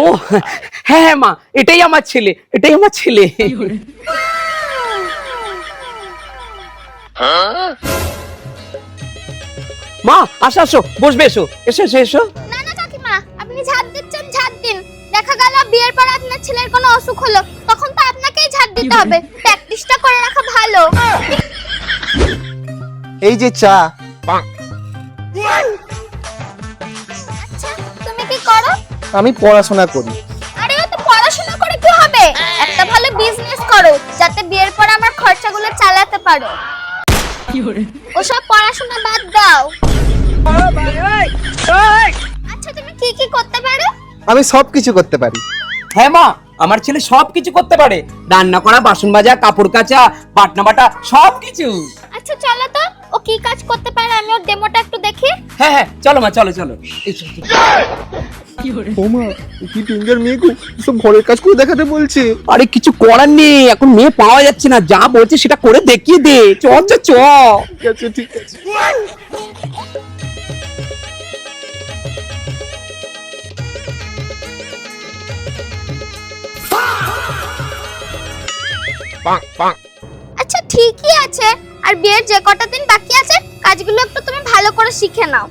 ও হ্যাঁ হ্যাঁ মা, এটাই আমার ছেলে, এটাই আমার ছেলে। মা আসো আসো, বসবে, এসো এসো এসো এসো। না না কাকিমা, আপনি ঝাড় দিচ্ছেন, ঝাড় দিন। দেখা গেল বিয়ের পর আপনার ছেলের কোনো অসুখ হলো, তখন তো আপনাকেই ঝাড় দিতে হবে। প্র্যাকটিসটা করে রাখা ভালো। এই যে চা। আচ্ছা তুমি কি করো? আমি পড়াশোনা করি। আরে ও তো পড়াশোনা করে কি হবে? একটা ভালো বিজনেস করো, যাতে বিয়ের পর আমার খরচাগুলো চালাতে পারো। ওসব পড়াশোনা বাদ দাও। আচ্ছা তুমি কি কি করতে পারো? আমি সবকিছু করতে পারি। হ্যাঁ মা, আমার ছেলে সবকিছু করতে পারে, রান্না করা, বাসন মাজা, কাপড় কাচা, বাটনা বাটা, সবকিছু। আচ্ছা চলো তো, ও কি কাজ করতে পারে আমি ওর ডেমোটা একটু দেখি। হ্যাঁ হ্যাঁ চলো মা, চলো চলো। এসো, এসো। ও মা, কি টিঙ্গার মেয়েকে সব ঘরের কাজ করে দেখাতে বলছে। আরে কিছু করার নেই, এখন মেয়ে পাওয়া যাচ্ছে না, যা বলছে সেটা করে দেখিয়ে দে। চ চ চ। ঠিক আছে ঠিক আছে। আচ্ছা ঠিকই আছে, আর বিয়ের যে কটা দিন বাকি আছে কাজগুলো একটু তুমি ভালো করে শিখে নাও।